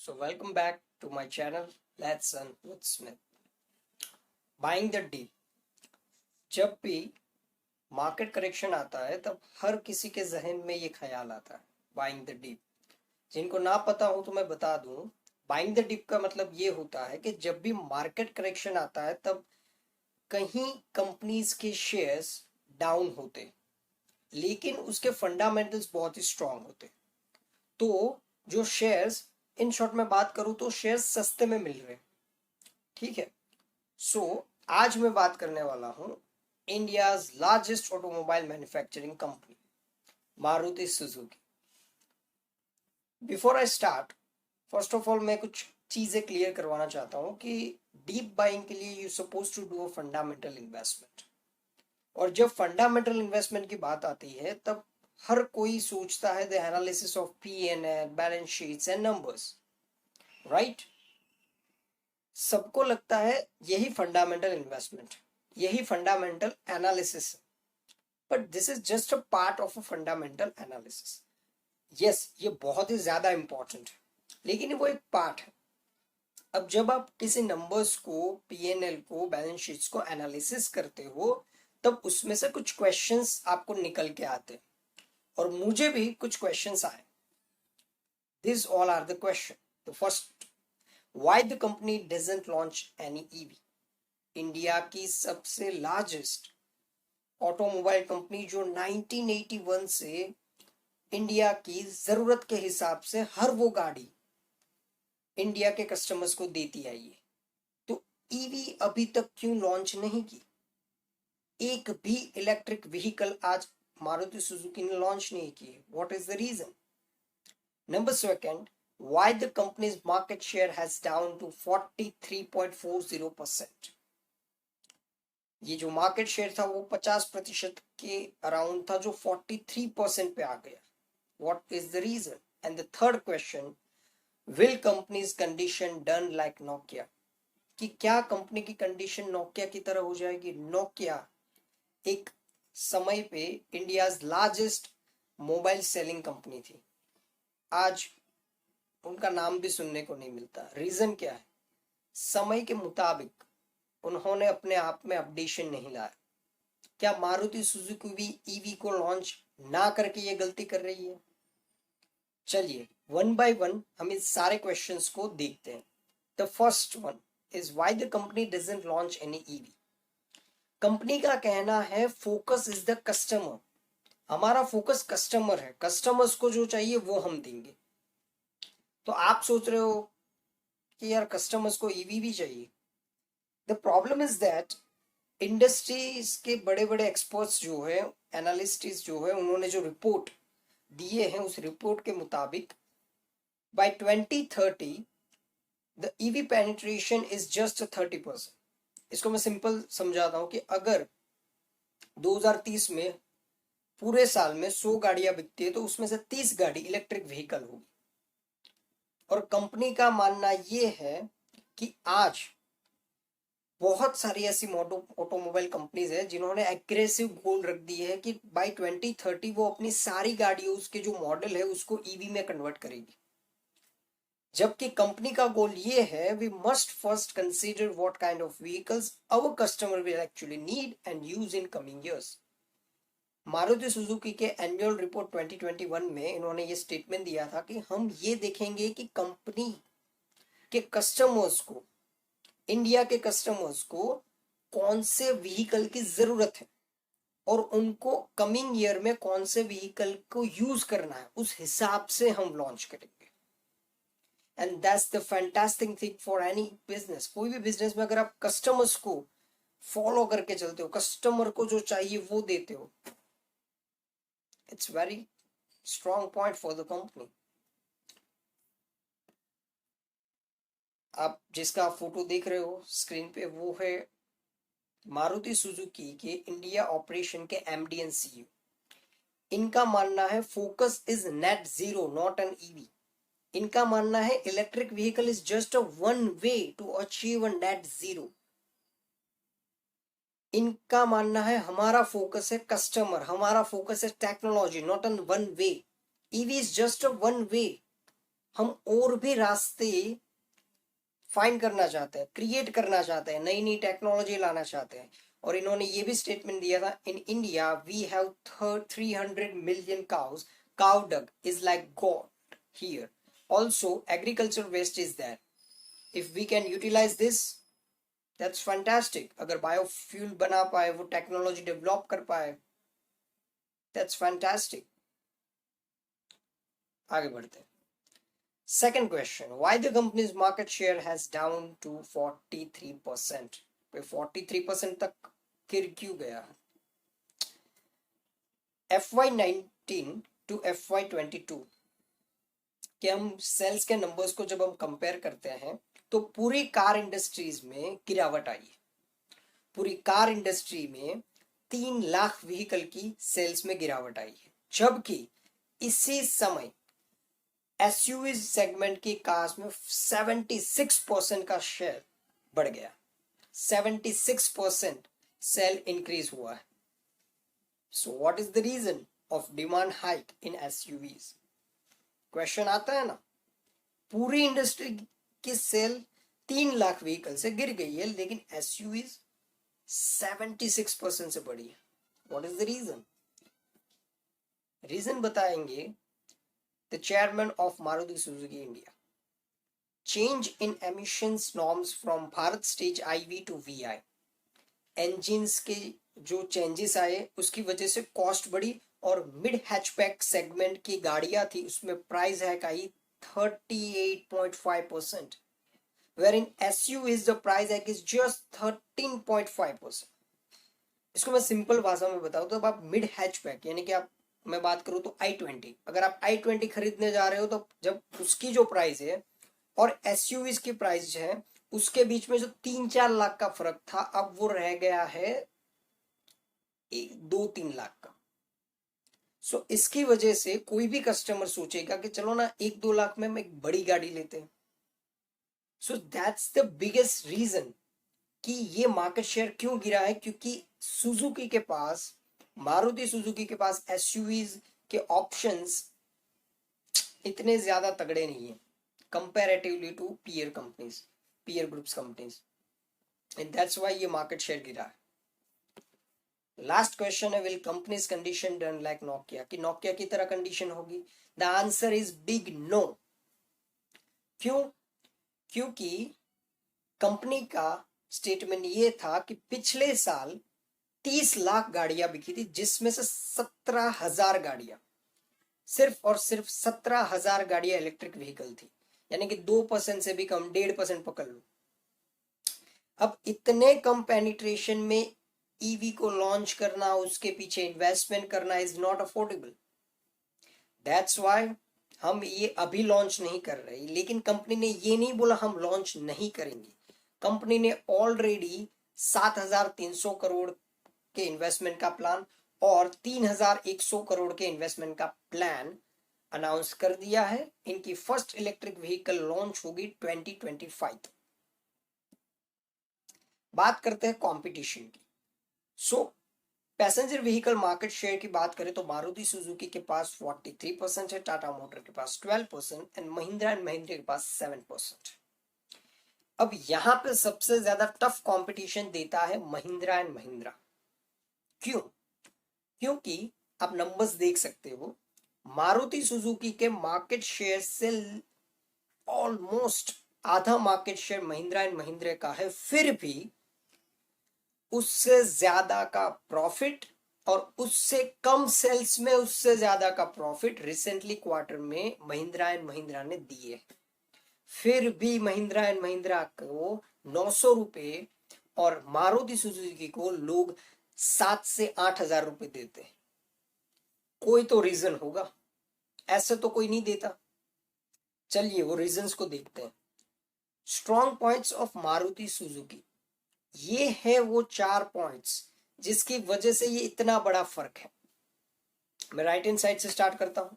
So welcome back to my channel Let's Earn with Smith. Buying the dip. जब भी market correction आता है तब हर किसी के जहन में ये ख्याल आता है बाइंग द डिप। जिनको ना पता हो तो मैं बता दूं, बाइंग द डिप का मतलब ये होता है कि जब भी मार्केट करेक्शन आता है तब कहीं कंपनीज के शेयर्स डाउन होते लेकिन उसके फंडामेंटल्स बहुत ही स्ट्रांग होते। तो जो शेयर्स, इन शॉर्ट में बात करूं तो शेयर्स सस्ते में मिल रहे, ठीक है। सो आज मैं बात करने वाला हूं India's largest automobile manufacturing company Maruti Suzuki. Before I start, first of all मैं कुछ चीजें क्लियर करवाना चाहता हूं कि डीप बाइंग के लिए you suppose to do a fundamental investment. और जब फंडामेंटल इन्वेस्टमेंट की बात आती है तब हर कोई सोचता है the analysis of P&L, balance sheets and numbers, right. सबको लगता है यही फंडामेंटल इन्वेस्टमेंट, यही fundamental analysis, but this is just a part of a fundamental analysis. Yes, ये बहुत ही ज्यादा इंपॉर्टेंट है लेकिन वो एक पार्ट है। अब जब आप किसी नंबर्स को, P&L को, बैलेंस शीट्स को एनालिसिस करते हो तब उसमें से कुछ क्वेश्चंस आपको निकल के आते, और मुझे भी कुछ क्वेश्चंस आए। This all are the question. The first, why the company doesn't launch any EV? India की सबसे लार्जेस्ट ऑटोमोबाइल कंपनी जो 1981 से इंडिया की जरूरत के हिसाब से हर वो गाड़ी इंडिया के कस्टमर्स को देती आई है, तो ईवी अभी तक क्यों लॉन्च नहीं की? एक भी इलेक्ट्रिक व्हीकल आज मारुति सुजुकी ने लॉन्च नहीं की। What is the reason? Number second, why the company's market share has down to 43.40%? ये जो मार्केट शेयर था वो 50% के अराउंड था जो 43% पे आ गया। What is the reason? And the third question, will companies condition done like Nokia? कि क्या कंपनी की कंडीशन नोकिया की तरह हो जाएगी? नोकिया एक समय पे India's largest mobile selling company थी, आज उनका नाम भी सुनने को नहीं मिलता। रीजन क्या है? समय के मुताबिक उन्होंने अपने आप में अपडेशन नहीं लाया। क्या मारुति सुजुकी भी ईवी को लॉन्च ना करके ये गलती कर रही है? चलिए वन बाय वन हम इस सारे क्वेश्चंस को देखते हैं। The first one is why the company doesn't launch any EV. Company का कहना है फोकस इज द कस्टमर। हमारा फोकस कस्टमर है, कस्टमर्स को जो चाहिए वो हम देंगे। तो आप सोच रहे हो कि यार कस्टमर्स को ईवी भी चाहिए। The problem is that industries के बड़े बड़े एक्सपर्ट्स जो है, एनालिस्ट्स जो है, उन्होंने जो रिपोर्ट दिए हैं उस रिपोर्ट के मुताबिक by 2030 the EV penetration is just 30%। इसको मैं सिंपल समझाता हूं कि अगर 2030 में पूरे साल में 100 गाड़ियां बिकती है तो उसमें से 30 गाड़ी इलेक्ट्रिक व्हीकल होगी। और कंपनी का मानना यह है कि आज बहुत सारी ऐसी ऑटोमोबाइल कंपनीज है जिन्होंने एग्रेसिव गोल रख दिए है कि बाय 2030 वो अपनी सारी गाड़ियों, उसके जो मॉडल है उसको ईवी में कन्वर्ट करेगी। जबकि कंपनी का गोल ये है, we must first consider what kind of vehicles our customer will actually need and use in coming years. Maruti Suzuki के एनुअल रिपोर्ट 2021 में इन्होंने ये स्टेटमेंट दिया था कि हम ये देखेंगे कि कंपनी के कस्टमर्स को, इंडिया के कस्टमर्स को कौन से व्हीकल की जरूरत है और उनको कमिंग ईयर में कौन से व्हीकल को यूज करना है, उस हिसाब से हम लॉन्च करेंगे। And that's the fantastic thing for any business. कोई भी बिजनेस में अगर आप कस्टमर्स को फॉलो करके चलते हो, कस्टमर को जो चाहिए वो देते हो, it's very strong point for the company. आप जिसका फोटो देख रहे हो स्क्रीन पे वो है मारुति सुजुकी के इंडिया ऑपरेशन के एमडी एंड सीईओ। इनका मानना है focus is net zero not an EV. इनका मानना है electric vehicle is just a one way to achieve a net zero. इनका मानना है हमारा फोकस है कस्टमर, हमारा फोकस है technology, not an one way. EV is just a one वे हम और भी रास्ते फाइंड करना चाहते हैं, क्रिएट करना चाहते हैं, नई नई टेक्नोलॉजी लाना चाहते हैं। और इन्होंने ये भी स्टेटमेंट दिया था, in India we have 300 million cows, cow dung is like God here, also agriculture waste is there, if we can utilise this that's fantastic. अगर बायोफ्यूल बना पाए, वो टेक्नोलॉजी डेवलप कर पाए, दैट्स फैंटास्टिक। आगे बढ़ते हैं। Second question, why the company's market share has down to 43%? 43% तक गिर क्यों गया? FY19 to FY22 के हम सेल्स के नंबर्स को जब हम कंपेयर करते हैं तो पूरी कार इंडस्ट्रीज में गिरावट आई है। पूरी कार इंडस्ट्री में 3 लाख व्हीकल की सेल्स में गिरावट आई है, जबकि इसी समय एसयूवी सेगमेंट की कार्स में 76% का शेयर बढ़ गया। 76% सेल इंक्रीज हुआ है। So what is the reason of demand hike in SUVs? Question आता है ना, पूरी इंडस्ट्री की सेल 3 लाख व्हीकल से गिर गई है, लेकिन एसयूवीज 76% से बढ़ी है। What is the reason? Reason बताएंगे the chairman of Maruti Suzuki India. Change in emissions norms from Bharat Stage IV to VI. Engines के जो चेंजेस आए उसकी वजह से कॉस्ट बढ़ी और मिड हैचबैक सेगमेंट की गाड़ियां थी उसमें price hack I 38.5%, wherein SUVs the price hike is just 13.5%. इसको मैं सिंपल भाषा में बताऊं तो अब आप मिड हैचबैक यानी कि आप, मैं बात करूं तो i20, अगर आप i20 खरीदने जा रहे हो तो जब उसकी जो प्राइस है और एसयूवीज की प्राइस है उसके बीच में जो 3-4 लाख का फर्क था, अब वो रह गया है 2-3 लाख का। सो इसकी वजह से कोई भी कस्टमर सोचेगा कि चलो ना 1-2 लाख में हम एक बड़ी गाड़ी लेते हैं। So that's the biggest reason कि ये मार्केट शेयर क्यों गिरा है, क्योंकि सुजुकी के पास, मारुति सुजुकी के पास एसयूवीज के ऑप्शंस इतने ज्यादा तगड़े नहीं है comparatively to peer companies, peer groups companies, and that's why ये मार्केट शेयर गिरा है। लास्ट क्वेश्चन है, will companies condition done like Nokia, कि नोकिया की तरह कंडीशन होगी? The answer is big no. क्यों? क्योंकि कंपनी का स्टेटमेंट ये था कि पिछले साल 30 लाख गाड़ियां बिकी थी, जिसमें से 17,000 गाड़ियां, सिर्फ और सिर्फ 17,000 गाड़ियां इलेक्ट्रिक व्हीकल थी, यानी कि 2% से भी कम, 1.5% पकड़ लो। अब इतने कम पेनिट्रेशन में ईवी को लॉन्च करना, उसके पीछे इन्वेस्टमेंट करना is not affordable. That's why हम ये अभी लॉन्च नहीं कर रहे, लेकिन कंपनी ने ये नहीं बोला हम लॉन्च नहीं करेंगे। कंपनी ने ऑलरेडी 7,300 करोड़ के इन्वेस्टमेंट का प्लान और 3,100 करोड़ के इन्वेस्टमेंट का प्लान अनाउंस कर दिया है। इनकी फर्स्ट इलेक्ट्रिक व्हीकल लॉन्च होगी 2025। बात करते हैं कंपटीशन की। सो पैसेंजर व्हीकल मार्केट शेयर की बात करें तो मारुति सुजुकी के पास 43% है, टाटा मोटर के पास 12% एंड महिंद्रा के पास 7%। अब यहां पे सबसे ज्यादा टफ कंपटीशन देता है महिंद्रा एंड महिंद्रा। क्यों? क्योंकि आप नंबर्स देख सकते हो, मारुति सुजुकी के मार्केट शेयर से ऑलमोस्ट आधा market share Mahindra and Mahindra का है, फिर भी उससे ज्यादा का प्रॉफिट और उससे कम सेल्स में उससे ज्यादा का प्रॉफिट रिसेंटली क्वार्टर में महिंद्रा एंड महिंद्रा ने दिए। फिर भी महिंद्रा एंड महिंद्रा को 900 रुपए और मारुति सुजुकी को लोग 7 से 8,000 रुपए देते हैं। कोई तो रीजन होगा, ऐसे तो कोई नहीं देता। चलिए वो रीजंस को देखते हैं। Strong points of Maruti Suzuki, ये है वो 4 पॉइंट्स जिसकी वजह से ये इतना बड़ा फर्क है। मैं राइट हैंड साइड से स्टार्ट करता हूं।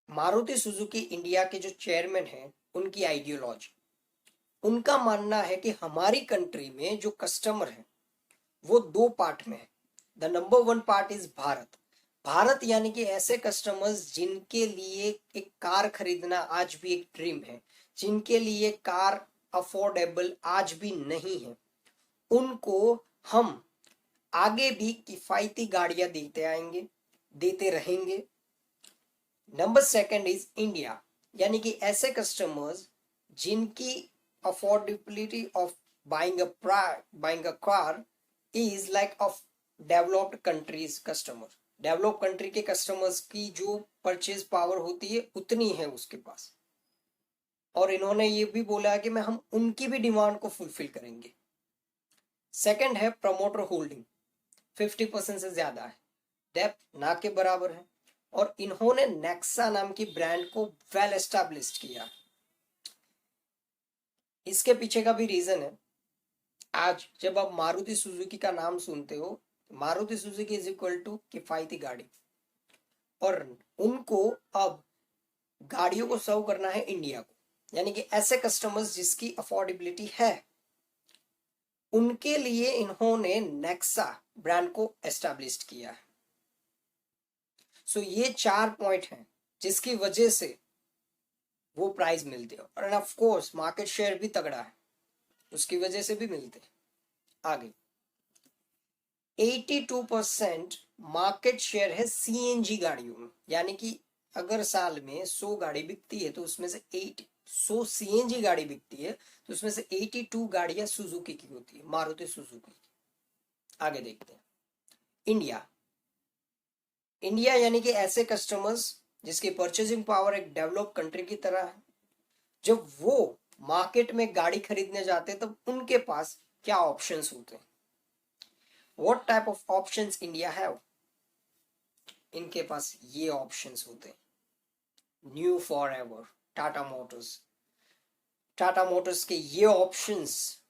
मारुति सुजुकी इंडिया के जो चेयरमैन हैं, उनकी आइडियोलॉजी, उनका मानना है कि हमारी कंट्री में जो कस्टमर है वो 2 पार्ट में है। The number 1 part is Bharat. Bharat यानी कि ऐसे कस्टमर्स जिनके लिए एक कार खरीदना आज भी एक ड्रीम है, जिनके लिए कार अफोर्डेबल आज भी नहीं है, उनको हम आगे भी किफायती गाड़ियां देते आएंगे, देते रहेंगे। नंबर सेकंड इज इंडिया, यानी कि ऐसे कस्टमर्स जिनकी affordability of buying a car is like of developed countries customer. Develop country के कस्टमर्स की जो परचेज पावर होती है उतनी है उसके पास, और इन्होंने ये भी बोला है कि मैं हम उनकी भी डिमांड को फुलफिल करेंगे। सेकंड है प्रमोटर होल्डिंग, 50% से ज्यादा है, डेप्थ ना के बराबर है, और इन्होंने नेक्सा नाम की ब्रांड को वेल एस्टैब्लिश्ड किया। इसके पीछे का भी रीजन है, आज जब आप मारुति सुजुकी का नाम सुनते हो, Maruti Suzuki is equal to किफायती गाड़ी, और उनको अब गाड़ियों को सर्व करना है इंडिया को, यानी कि ऐसे कस्टमर्स जिसकी अफोर्डेबिलिटी है उनके लिए इन्होंने नेक्सा ब्रांड को एस्टैब्लिश किया है। सो ये 4 पॉइंट हैं जिसकी वजह से वो प्राइस मिलते हैं, और ऑफ कोर्स मार्केट शेयर भी तगड़ा है, उसकी वजह से भी मिलते हैं। आगे 82% मार्केट शेयर है सीएनजी गाड़ियों में, यानी कि अगर साल में 100 गाड़ी बिकती है तो उसमें से 100 सीएनजी गाड़ी बिकती है, तो उसमें से 82 गाड़ियां सुजुकी की होती है, मारुति सुजुकी की। आगे देखते हैं इंडिया। इंडिया यानी कि ऐसे कस्टमर्स जिसकी परचेजिंग पावर एक डेवलप कंट्री की तरह है, जब वो मार्केट में गाड़ी खरीदने जाते हैं तब उनके पास क्या ऑप्शंस होते हैं। What type of options India have, इनके पास ये ऑप्शंस होते हैं। New for ever Tata Motors, Tata Motors के ये ऑप्शंस,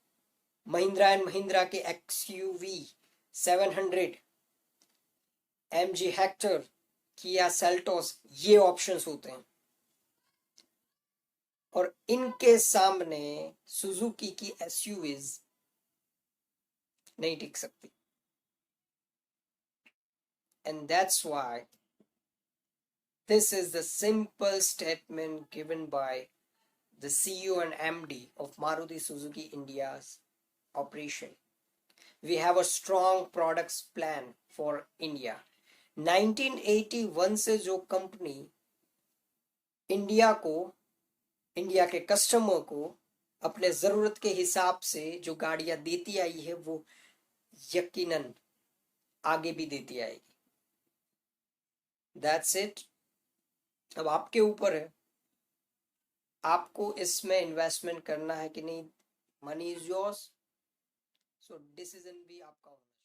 महिंद्रा एंड महिंद्रा के XUV 700, MG Hector, Kia Seltos, ये ऑप्शंस होते हैं, और इनके सामने सुजुकी की एसयूवीज नहीं टिक सकती। And that's why this is the simple statement given by the CEO and MD of Maruti Suzuki India's operation. We have a strong products plan for India. 1981 से जो कंपनी इंडिया को, India के customer को अपने ज़रूरत के हिसाब से जो गाड़ियां देती आई है वो यकीनन आगे भी देती आएगी। That's it. अब आपके ऊपर है, आपको इसमें इन्वेस्टमेंट करना है कि नहीं। Money is yours, so decision भी आपका होना।